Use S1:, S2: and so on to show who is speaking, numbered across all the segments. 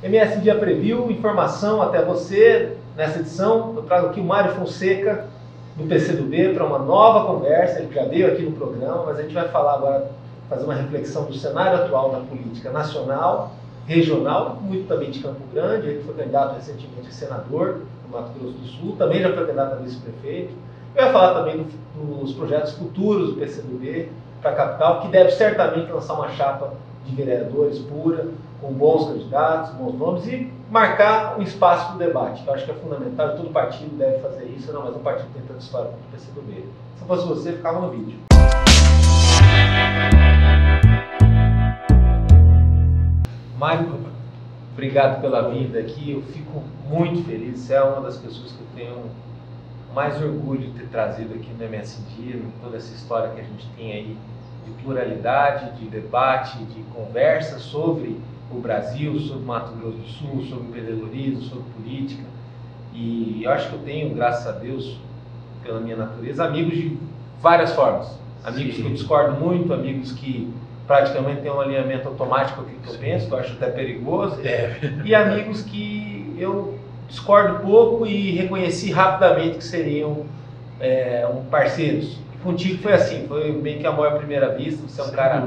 S1: MS Dia Preview, informação até você. Nessa edição, eu trago aqui o Mário Fonseca, do PCdoB, para uma nova conversa. Ele já veio aqui no programa, mas a gente vai falar agora, fazer uma reflexão do cenário atual da política nacional, regional, muito também de Campo Grande. Ele foi candidato recentemente a senador no Mato Grosso do Sul, também já foi candidato a vice-prefeito. Eu vai falar também dos projetos futuros do PCdoB para a capital, que deve certamente lançar uma chapa de vereadores pura, com bons candidatos, bons nomes, e marcar um espaço para o debate, que eu acho que é fundamental, e todo partido deve fazer isso, não, mas um partido tem tanta história quanto o PCdoB. Se fosse você, ficava no vídeo. Mário, obrigado pela vinda aqui, eu fico muito feliz, você é uma das pessoas que eu tenho mais orgulho de ter trazido aqui no MS Dia, toda essa história que a gente tem aí de pluralidade, de debate, de conversa sobre o Brasil, sobre o Mato Grosso do Sul, sobre empreendedorismo, sobre política. E eu acho que eu tenho, graças a Deus, pela minha natureza, amigos de várias formas. Amigos que eu discordo muito, amigos que praticamente têm um alinhamento automático com o que eu penso, que eu acho até perigoso. E amigos que eu discordo pouco e reconheci rapidamente que seriam parceiros. E contigo foi assim, foi meio que amor à primeira vista. Você é um cara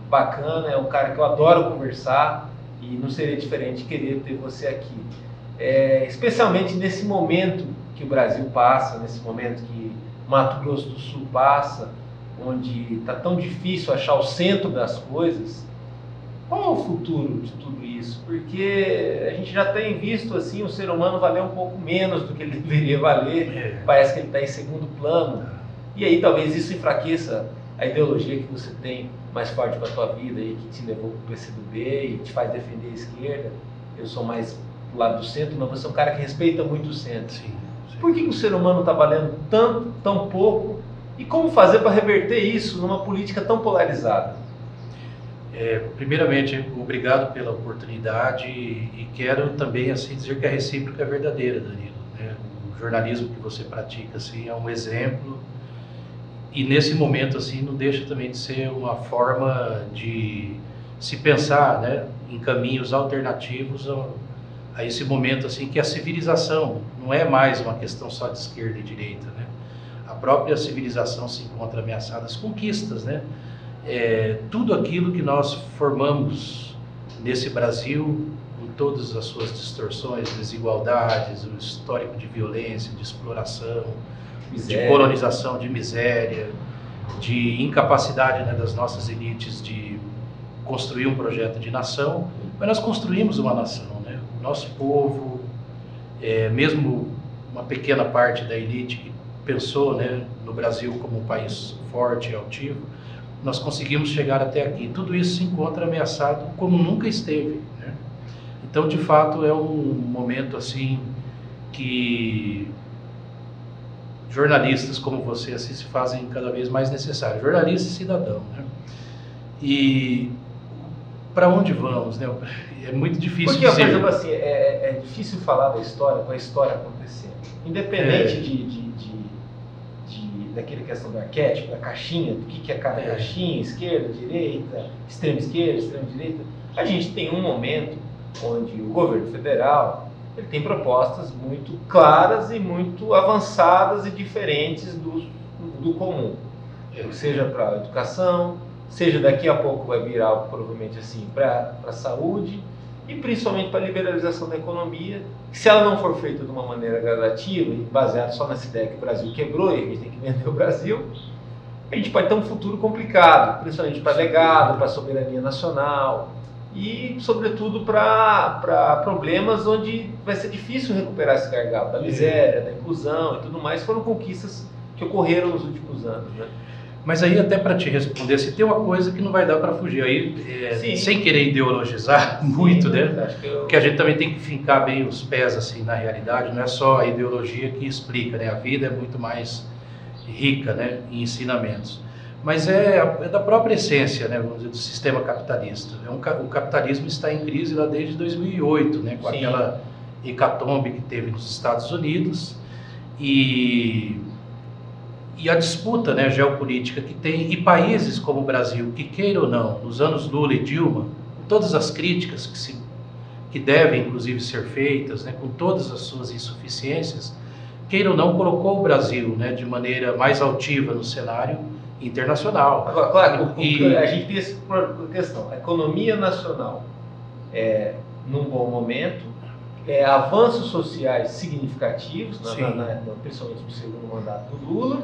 S1: bacana, é um cara que eu adoro conversar e não seria diferente querer ter você aqui. Especialmente nesse momento que o Brasil passa, nesse momento que Mato Grosso do Sul passa, onde está tão difícil achar o centro das coisas. Qual é o futuro de tudo isso? Porque a gente já tem visto assim, o ser humano valer um pouco menos do que ele deveria valer, parece que ele está em segundo plano, e aí talvez isso enfraqueça a ideologia que você tem mais forte para a tua vida e que te levou para o PCdoB e te faz defender a esquerda. Eu sou mais do lado do centro, mas você é um cara que respeita muito o centro. Sim. Por que o ser humano está valendo tanto, tão pouco, e como fazer para reverter isso numa política tão polarizada?
S2: Primeiramente, obrigado pela oportunidade e quero também assim dizer que a recíproca é verdadeira, Danilo, né? O jornalismo que você pratica assim é um exemplo e nesse momento assim não deixa também de ser uma forma de se pensar, né, em caminhos alternativos a esse momento assim que a civilização não é mais uma questão só de esquerda e direita, né? A própria civilização se encontra ameaçada, as conquistas, né? Tudo aquilo que nós formamos nesse Brasil, com todas as suas distorções, desigualdades, o histórico de violência, de exploração, miséria, de colonização, de miséria, de incapacidade, né, das nossas elites de construir um projeto de nação, mas nós construímos uma nação, né? O nosso povo, mesmo uma pequena parte da elite que pensou, né, no Brasil como um país forte e altivo, nós conseguimos chegar até aqui. Tudo isso se encontra ameaçado como nunca esteve, né? Então, de fato, é um momento assim que jornalistas como você assim se fazem cada vez mais necessários, jornalista e cidadão, né? E para onde vamos, né? É muito difícil
S1: dizer. Porque, por exemplo, assim, é difícil falar da história com a história acontecendo. Independente daquela questão do arquétipo, da caixinha, do que é cada caixinha, esquerda, direita, extrema direita, a gente tem um momento onde o governo federal ele tem propostas muito claras e muito avançadas e diferentes do comum. Seja para a educação, seja daqui a pouco vai vir algo provavelmente assim para a saúde e principalmente para a liberalização da economia, que se ela não for feita de uma maneira gradativa e baseada só nessa ideia que o Brasil quebrou e a gente tem que vender o Brasil, a gente pode ter um futuro complicado, principalmente para legado, para a soberania nacional e, sobretudo, para problemas onde vai ser difícil recuperar esse gargalo, da miséria, da inclusão e tudo mais. Foram conquistas que ocorreram nos últimos anos, né?
S2: Mas aí até para te responder, se tem uma coisa que não vai dar para fugir, aí sem querer ideologizar muito, né? Porque a gente também tem que fincar bem os pés assim na realidade, não é só a ideologia que explica, né? A vida é muito mais rica, né, em ensinamentos. Mas é da própria essência, né, vamos dizer, do sistema capitalista. O capitalismo está em crise lá desde 2008, né, com aquela hecatombe que teve nos Estados Unidos e a disputa, né, geopolítica que tem, e países como o Brasil, que queira ou não, nos anos Lula e Dilma, todas as críticas que devem inclusive ser feitas, né, com todas as suas insuficiências, queira ou não, colocou o Brasil, né, de maneira mais altiva no cenário internacional.
S1: Agora, claro, a gente tem essa questão. A economia nacional num bom momento, avanços sociais significativos, principalmente no segundo mandato do Lula,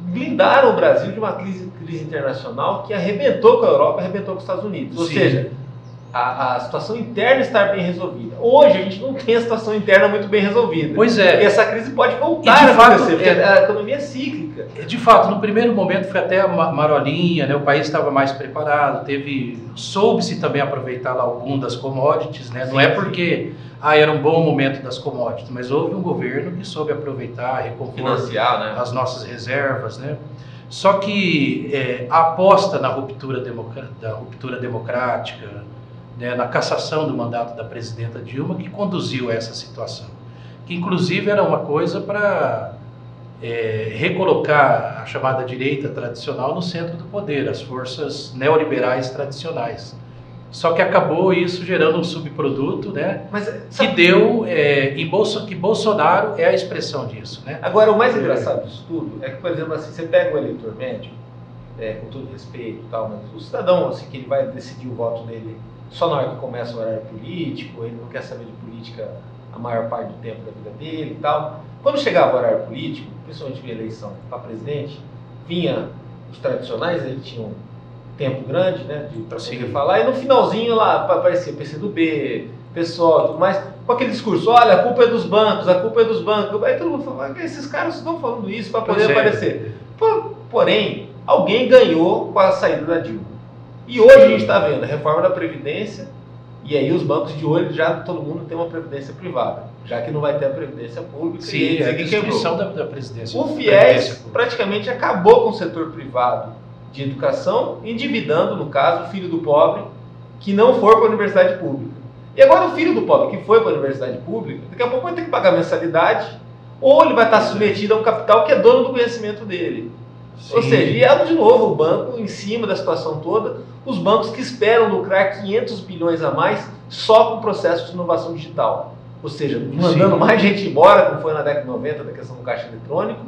S1: blindaram o Brasil de uma crise internacional que arrebentou com a Europa, arrebentou com os Estados Unidos. Ou seja, a situação interna está bem resolvida. Hoje a gente não tem a situação interna muito bem resolvida.
S2: Pois é.
S1: E essa crise pode voltar a acontecer, porque a economia é cíclica.
S2: De fato, no primeiro momento foi até a marolinha, né? O país estava mais preparado, soube-se também aproveitar lá o boom das commodities, né? Não é porque era um bom momento das commodities, mas houve um governo que soube aproveitar, recompor as nossas reservas, né? Só que a aposta na ruptura democrática, né, na cassação do mandato da presidenta Dilma, que conduziu a essa situação, que inclusive era uma coisa para recolocar a chamada direita tradicional no centro do poder, as forças neoliberais tradicionais. Só que acabou isso gerando um subproduto, né? Que deu, que Bolsonaro é a expressão disso, né?
S1: Agora, o mais engraçado disso tudo é que, por exemplo, assim, você pega o eleitor médio, com todo respeito e tal, mas o cidadão, assim, que ele vai decidir o voto dele só na hora que começa o horário político, ele não quer saber de política a maior parte do tempo da vida dele e tal. Quando chegava o horário político, principalmente em eleição para presidente, vinha os tradicionais, eles tinham tempo grande, né, para poder falar, e no finalzinho lá aparecia PCdoB, PSOL, tudo mais, com aquele discurso, olha, a culpa é dos bancos, a culpa é dos bancos. Aí todo mundo falava, esses caras estão falando isso para poder aparecer. Porém, alguém ganhou com a saída da Dilma. E hoje a gente está vendo a reforma da Previdência, e aí os bancos de olho, já todo mundo tem uma Previdência privada, já que não vai ter a Previdência Pública.
S2: Sim, é a destruição da Previdência.
S1: O FIES praticamente acabou com o setor privado de educação, endividando, no caso, o filho do pobre que não for para a universidade pública. E agora o filho do pobre que foi para a universidade pública, daqui a pouco vai ter que pagar mensalidade, ou ele vai estar submetido a um capital que é dono do conhecimento dele. Sim. Ou seja, e de novo o banco em cima da situação toda, os bancos que esperam lucrar 500 bilhões a mais só com o processo de inovação digital. Ou seja, mandando mais gente embora, como foi na década de 90, da questão do caixa eletrônico,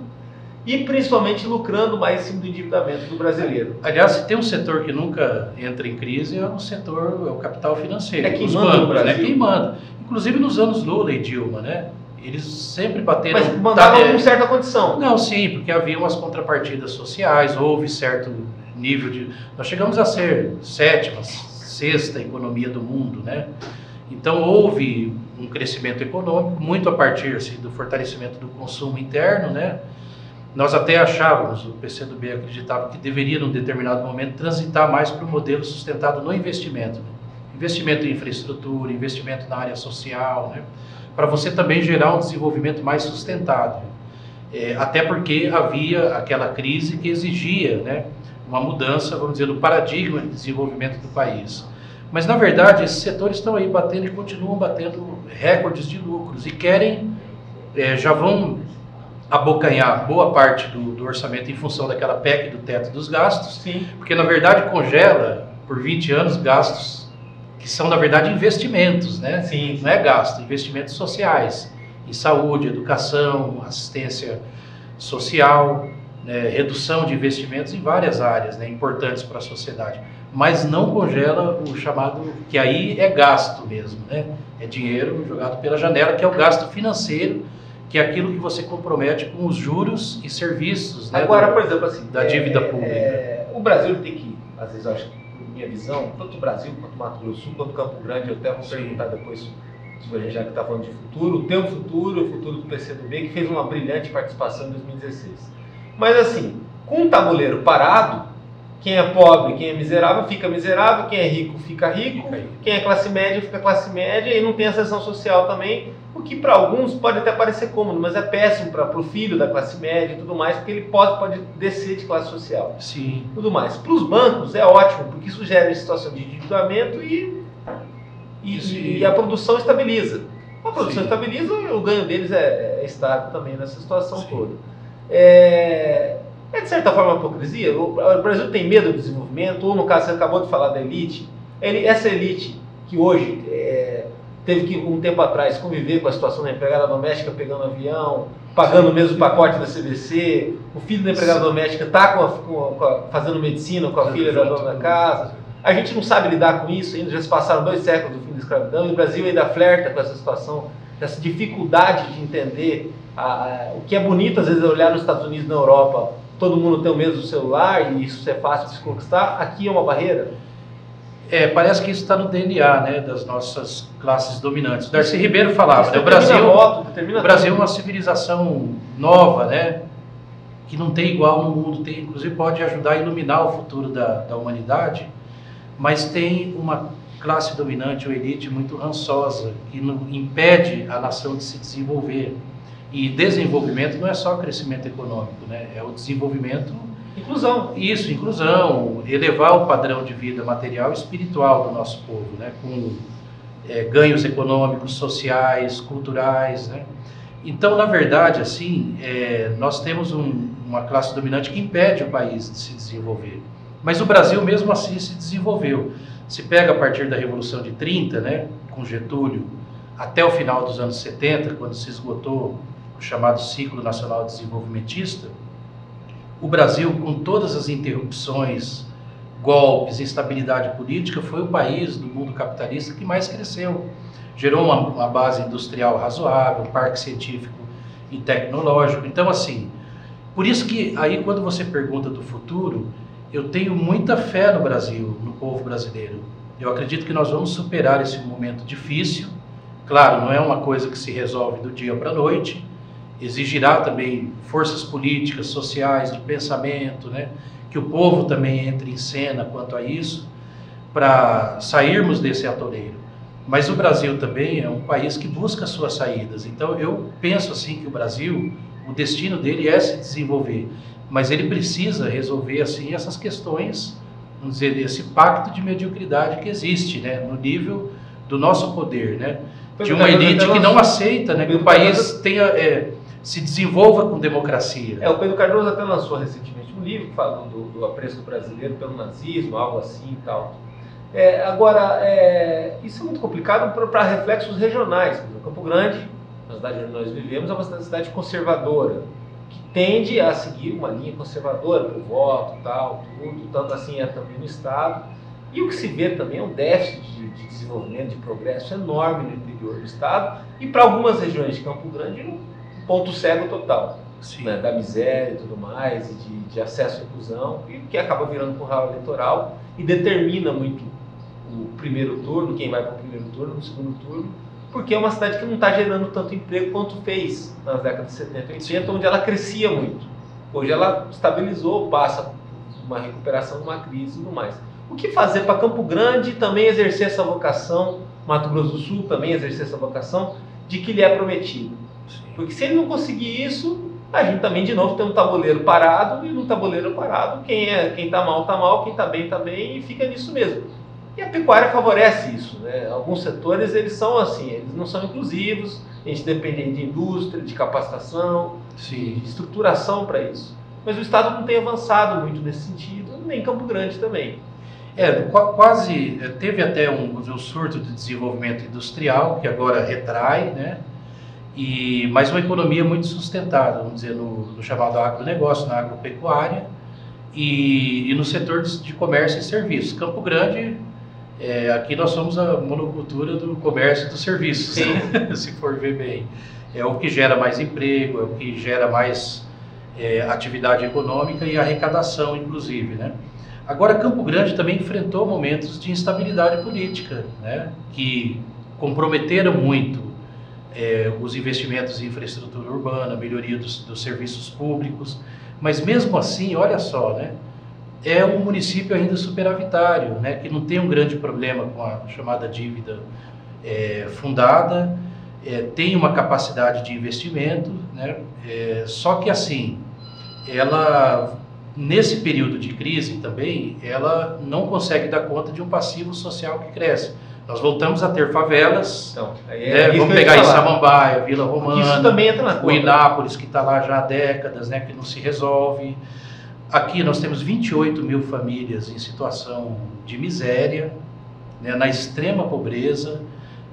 S1: e principalmente lucrando mais em cima do endividamento do brasileiro.
S2: Aliás, se tem um setor que nunca entra em crise, é o capital financeiro.
S1: É quem manda no Brasil.
S2: Né? Quem manda. Inclusive nos anos Lula e Dilma, né? Eles sempre bateram...
S1: Mas mandavam com certa condição.
S2: Não, sim, porque havia umas contrapartidas sociais, houve certo nível de... Nós chegamos a ser sexta economia do mundo, né? Então houve um crescimento econômico, muito a partir assim, do fortalecimento do consumo interno, né? Nós até achávamos, o PCdoB acreditava que deveria, num determinado momento, transitar mais para o modelo sustentado no investimento. Né? Investimento em infraestrutura, investimento na área social, né? Para você também gerar um desenvolvimento mais sustentável. Até porque havia aquela crise que exigia, né, uma mudança, vamos dizer, do paradigma de desenvolvimento do país. Mas, na verdade, esses setores estão aí batendo e continuam batendo recordes de lucros e querem, já vão abocanhar boa parte do orçamento em função daquela PEC do teto dos gastos,
S1: sim,
S2: porque na verdade congela por 20 anos gastos que são na verdade investimentos, né?
S1: Sim.
S2: Não é gasto, investimentos sociais, em saúde, educação, assistência social, né? Redução de investimentos em várias áreas, né? Importantes para a sociedade, mas não congela o chamado, que aí é gasto mesmo, né? É dinheiro jogado pela janela, que é o gasto financeiro, que é aquilo que você compromete com os juros e serviços, né,
S1: agora, por exemplo, assim,
S2: da dívida pública.
S1: O Brasil tem que, às vezes, eu acho que, por minha visão, tanto o Brasil quanto o Mato Grosso do Sul, quanto o Campo Grande, eu até vou perguntar depois, se a gente já que está falando de futuro, o teu futuro, o futuro do PCdoB, que fez uma brilhante participação em 2016. Mas assim, com um tabuleiro parado, quem é pobre, quem é miserável, fica miserável, quem é rico, fica rico, quem é classe média, fica classe média, e não tem ascensão social também, o que para alguns pode até parecer cômodo, mas é péssimo para o filho da classe média e tudo mais, porque ele pode descer de classe social.
S2: Sim.
S1: Tudo mais. Para os bancos é ótimo, porque isso gera situação de endividamento e a produção estabiliza. A produção estabiliza, o ganho deles é estável também nessa situação toda. É de certa forma uma hipocrisia. O Brasil tem medo do desenvolvimento, ou no caso você acabou de falar da elite. Essa elite que hoje teve que, um tempo atrás, conviver com a situação da empregada doméstica pegando avião, pagando o mesmo pacote da CVC, o filho da empregada doméstica está fazendo medicina com a filha da dona da casa. A gente não sabe lidar com isso ainda, já se passaram 2 séculos do fim da escravidão, e o Brasil ainda flerta com essa situação, essa dificuldade de entender o que é bonito, às vezes, olhar nos Estados Unidos e na Europa, todo mundo tem o mesmo celular e isso é fácil de se conquistar. Aqui é uma barreira?
S2: Parece que isso está no DNA, né, das nossas classes dominantes. O Darcy Ribeiro falava, né, o Brasil é uma civilização nova, né, que não tem igual no mundo, inclusive pode ajudar a iluminar o futuro da humanidade, mas tem uma classe dominante ou elite muito rançosa, que impede a nação de se desenvolver. E desenvolvimento não é só crescimento econômico, né? É o desenvolvimento...
S1: Inclusão.
S2: Isso, inclusão, elevar o padrão de vida material e espiritual do nosso povo, né? Com ganhos econômicos, sociais, culturais, né? Então, na verdade, assim, nós temos uma classe dominante que impede o país de se desenvolver. Mas o Brasil, mesmo assim, se desenvolveu. Se pega a partir da Revolução de 30, né, com Getúlio, até o final dos anos 70, quando se esgotou o chamado ciclo nacional desenvolvimentista, o Brasil, com todas as interrupções, golpes, instabilidade política, foi o país do mundo capitalista que mais cresceu. Gerou uma base industrial razoável, um parque científico e tecnológico. Então, assim, por isso que aí quando você pergunta do futuro, eu tenho muita fé no Brasil, no povo brasileiro. Eu acredito que nós vamos superar esse momento difícil. Claro, não é uma coisa que se resolve do dia para a noite. Exigirá também forças políticas, sociais, de pensamento, né? Que o povo também entre em cena quanto a isso, para sairmos desse atoleiro. Mas o Brasil também é um país que busca suas saídas. Então eu penso assim que o Brasil, o destino dele é se desenvolver, mas ele precisa resolver assim essas questões, vamos dizer, esse pacto de mediocridade que existe, né, no nível do nosso poder, né, de uma elite que não aceita, né, que o país se desenvolva com democracia.
S1: O Pedro Cardoso até lançou recentemente um livro falando do apreço do brasileiro pelo nazismo, algo assim e tal. Agora, isso é muito complicado para reflexos regionais. Campo Grande, na cidade onde nós vivemos, é uma cidade conservadora, que tende a seguir uma linha conservadora pelo voto, tal, tudo, tanto assim é também no Estado. E o que se vê também é um déficit de desenvolvimento, de progresso enorme no interior do Estado, e para algumas regiões de Campo Grande, um ponto cego total, né, da miséria e tudo mais, e de acesso à inclusão, que acaba virando curral eleitoral e determina muito o primeiro turno, quem vai para o primeiro turno, no segundo turno, porque é uma cidade que não está gerando tanto emprego quanto fez nas décadas de 70 e 80, onde ela crescia muito. Hoje ela estabilizou, passa por uma recuperação, uma crise e tudo mais. O que fazer para Campo Grande também exercer essa vocação, Mato Grosso do Sul também exercer essa vocação, de que lhe é prometido? Porque se ele não conseguir isso, a gente também de novo tem um tabuleiro parado, e no tabuleiro parado quem está mal, quem está bem, e fica nisso mesmo. E a pecuária favorece isso, né? Alguns setores eles são assim, eles não são inclusivos, a gente depende de indústria, de capacitação, de estruturação para isso. Mas o Estado não tem avançado muito nesse sentido, nem Campo Grande também.
S2: Quase teve até um surto de desenvolvimento industrial, que agora retrai, né? Mas uma economia muito sustentada, vamos dizer, no chamado agronegócio, na agropecuária e no setor de comércio e serviços. Campo Grande, aqui nós somos a monocultura do comércio e dos serviços, se for ver bem. É o que gera mais emprego, é o que gera mais atividade econômica e arrecadação, inclusive, né? Agora, Campo Grande também enfrentou momentos de instabilidade política, né? Que comprometeram muito os investimentos em infraestrutura urbana, melhoria dos serviços públicos, mas mesmo assim, olha só, né, é um município ainda superavitário, né, que não tem um grande problema com a chamada dívida fundada, tem uma capacidade de investimento, né, só que assim, ela, nesse período de crise também, ela não consegue dar conta de um passivo social que cresce. Nós voltamos a ter favelas, então, vamos pegar em Samambaia, Vila Romana,
S1: isso também entra na conta.
S2: O Inápolis, que está lá já há décadas, né, que não se resolve. Aqui nós temos 28 mil famílias em situação de miséria, né, na extrema pobreza,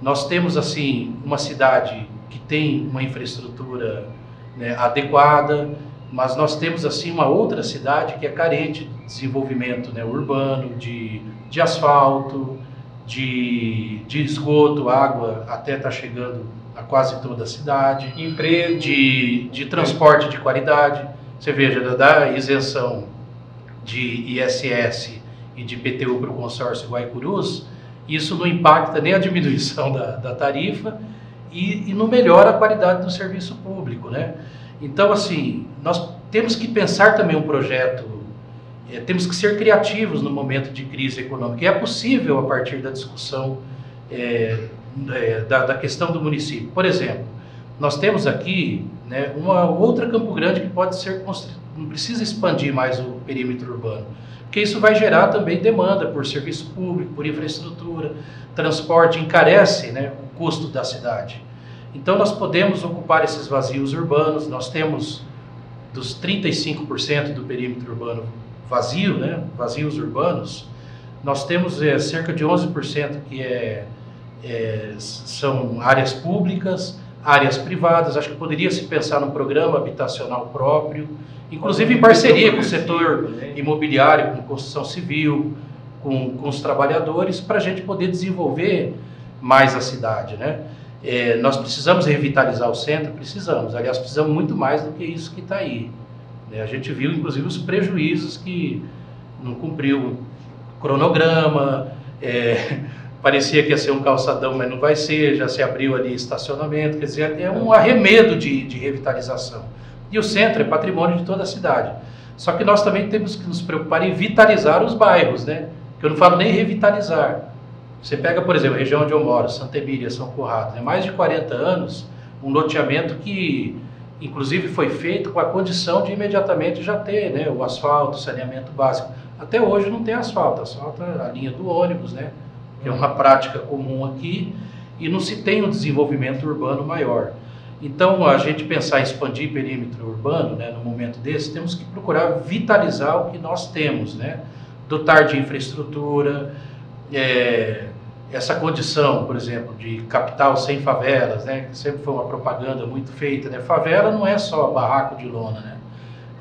S2: Nós temos, assim, uma cidade que tem uma infraestrutura, né, adequada, mas nós temos, assim, uma outra cidade que é carente de desenvolvimento, né, urbano, de asfalto, de esgoto, água até está chegando a quase toda a cidade,
S1: emprego,
S2: de transporte de qualidade. Você veja, da isenção de ISS e de IPTU para o consórcio Guaicurus, isso não impacta nem a diminuição da tarifa e não melhora a qualidade do serviço público, né? Então, assim, nós temos que pensar também um projeto, temos que ser criativos no momento de crise econômica. E é possível a partir da discussão da questão do município. Por exemplo, nós temos aqui, né, uma outra Campo Grande que pode ser construída, não precisa expandir mais o perímetro urbano, porque isso vai gerar também demanda por serviço público, por infraestrutura, transporte, encarece, né, o custo da cidade. Então nós podemos ocupar esses vazios urbanos. Nós temos dos 35% do perímetro urbano vazio, né, vazios urbanos, nós temos cerca de 11% que são áreas públicas, áreas privadas. Acho que poderia se pensar num programa habitacional próprio, inclusive em parceria com o setor imobiliário, com construção civil, com os trabalhadores, para a gente poder desenvolver mais a cidade, né? Nós precisamos revitalizar o centro, precisamos, aliás, precisamos muito mais do que isso que está aí. A gente viu, inclusive, os prejuízos que não cumpriu o cronograma, parecia que ia ser um calçadão, mas não vai ser, já se abriu ali estacionamento, quer dizer, é um arremedo de revitalização. E o centro é patrimônio de toda a cidade. Só que nós também temos que nos preocupar em vitalizar os bairros, né? Que eu não falo nem revitalizar. Você pega, por exemplo, a região onde eu moro, Santa Emília, São Conrado, né? Mais de 40 anos, um loteamento que, inclusive, foi feito com a condição de imediatamente já ter, né, o asfalto, o saneamento básico. Até hoje não tem asfalto é a linha do ônibus, né? Que é uma prática comum aqui, e não se tem um desenvolvimento urbano maior. Então, a gente pensar em expandir perímetro urbano, né, no momento desse, temos que procurar vitalizar o que nós temos, né? Dotar de infraestrutura, essa condição, por exemplo, de capital sem favelas, né, que sempre foi uma propaganda muito feita, né? Favela não é só barraco de lona, né?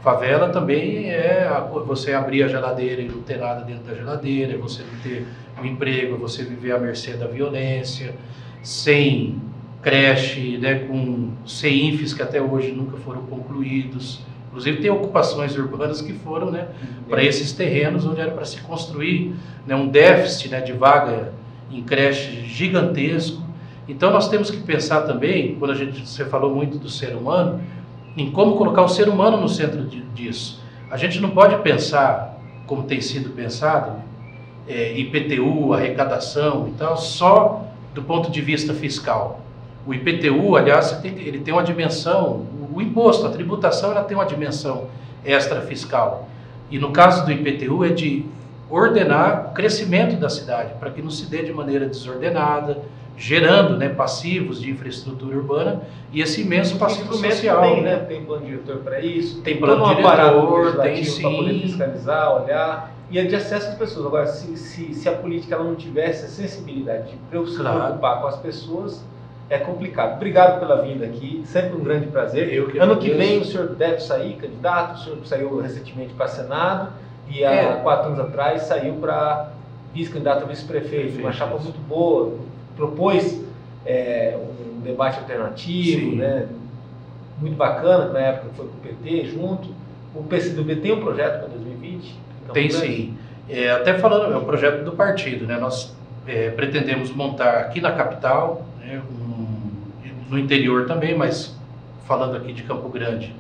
S2: Favela também é você abrir a geladeira e não ter nada dentro da geladeira, é você não ter um emprego, é você viver à mercê da violência, sem creche, né, com CEINFs que até hoje nunca foram concluídos. Inclusive tem ocupações urbanas que foram, né, para esses terrenos onde era para se construir, né, um déficit, né, de vaga em creche gigantesco. Então nós temos que pensar também, quando você falou muito do ser humano, em como colocar o ser humano no centro disso. A gente não pode pensar, como tem sido pensado, IPTU, arrecadação e tal, só do ponto de vista fiscal. O IPTU, aliás, ele tem uma dimensão, o imposto, a tributação, ela tem uma dimensão extrafiscal. E no caso do IPTU é de ordenar o crescimento da cidade, para que não se dê de maneira desordenada, gerando, né, passivos de infraestrutura urbana e esse imenso passivo social.
S1: Tem, né? Tem plano diretor para isso,
S2: tem plano diretor, tem sim,
S1: para poder fiscalizar, olhar e de acesso às pessoas. Agora, se a política ela não tivesse a sensibilidade de se preocupar com as pessoas, é complicado. Obrigado pela vinda aqui, sempre um grande prazer. Ano que vem o senhor deve sair candidato, o senhor saiu recentemente para Senado e há 4 anos atrás saiu para vice-candidato a vice-prefeito, uma chapa muito boa, propôs um debate alternativo, né, muito bacana, na época foi com o PT junto. O PCdoB tem um projeto para 2020?
S2: Tem sim. Até falando, é um projeto do partido, né? Nós pretendemos montar aqui na capital, né, no interior também, mas falando aqui de Campo Grande,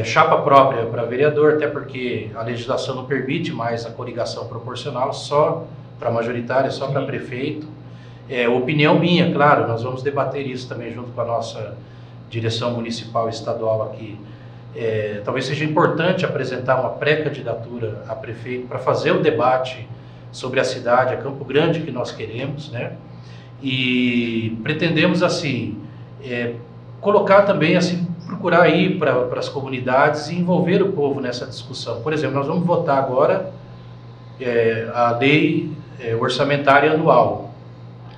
S2: chapa própria para vereador, até porque a legislação não permite mais a coligação proporcional, só para majoritária, só para prefeito. Opinião minha, claro, nós vamos debater isso também junto com a nossa direção municipal e estadual aqui. Talvez seja importante apresentar uma pré-candidatura a prefeito para fazer o debate sobre a cidade, a Campo Grande que nós queremos, né? E pretendemos, assim, colocar também, assim, procurar ir para as comunidades e envolver o povo nessa discussão. Por exemplo, nós vamos votar agora a lei orçamentária anual.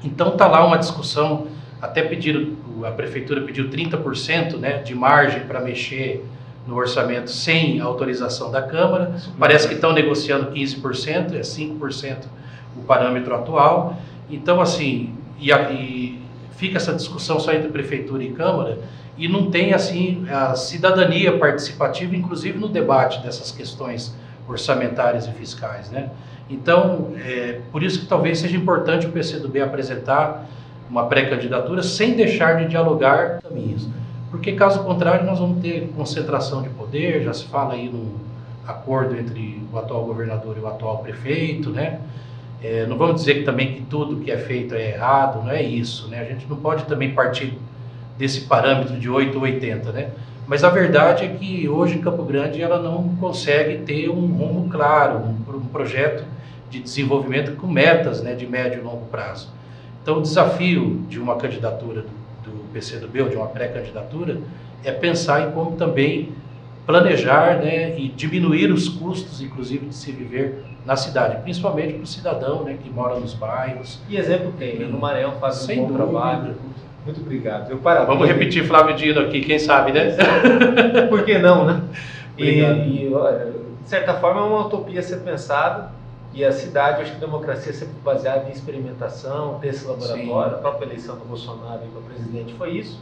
S2: Então está lá uma discussão, até a prefeitura pediu 30%, né, de margem para mexer no orçamento sem autorização da Câmara. Parece que estão negociando 15%, é 5% o parâmetro atual. Então, assim, e fica essa discussão só entre prefeitura e Câmara e não tem, assim, a cidadania participativa, inclusive no debate dessas questões orçamentárias e fiscais, né? Então, por isso que talvez seja importante o PCdoB apresentar uma pré-candidatura sem deixar de dialogar caminhos. Porque, caso contrário, nós vamos ter concentração de poder, já se fala aí num acordo entre o atual governador e o atual prefeito, né? Não vamos dizer que também que tudo que é feito é errado, não é isso, né? A gente não pode também partir desse parâmetro de 8 ou 80, né? Mas a verdade é que hoje Campo Grande ela não consegue ter um rumo claro, um projeto de desenvolvimento com metas, né, de médio e longo prazo. Então o desafio de uma candidatura do PCdoB, ou de uma pré-candidatura, é pensar em como também planejar, né, e diminuir os custos, inclusive, de se viver na cidade, principalmente para o cidadão, né, que mora nos bairros.
S1: E exemplo tem, né? No Maranhão faz um bom trabalho. Muito obrigado.
S2: Vamos repetir Flávio Dino aqui, quem sabe, né?
S1: Por que não, né? De certa forma, é uma utopia ser pensada. E a cidade, acho que a democracia é sempre baseada em experimentação, ter esse laboratório. A própria eleição do Bolsonaro para presidente foi isso.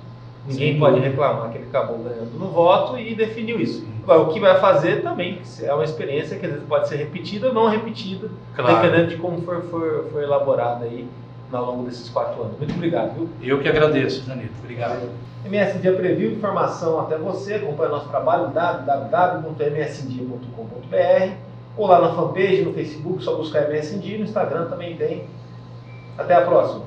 S1: Ninguém pode reclamar que ele acabou ganhando no voto e definiu isso. Agora, o que vai fazer também é uma experiência que às vezes pode ser repetida ou não repetida, claro, dependendo de como for elaborada aí ao longo desses 4 anos. Muito obrigado, viu?
S2: Eu que agradeço, Danilo. Obrigado.
S1: MS Dia Preview, informação até você. Acompanhe nosso trabalho www.msdia.com.br ou lá na fanpage, no Facebook, só buscar MS Dia. No Instagram também tem. Até a próxima.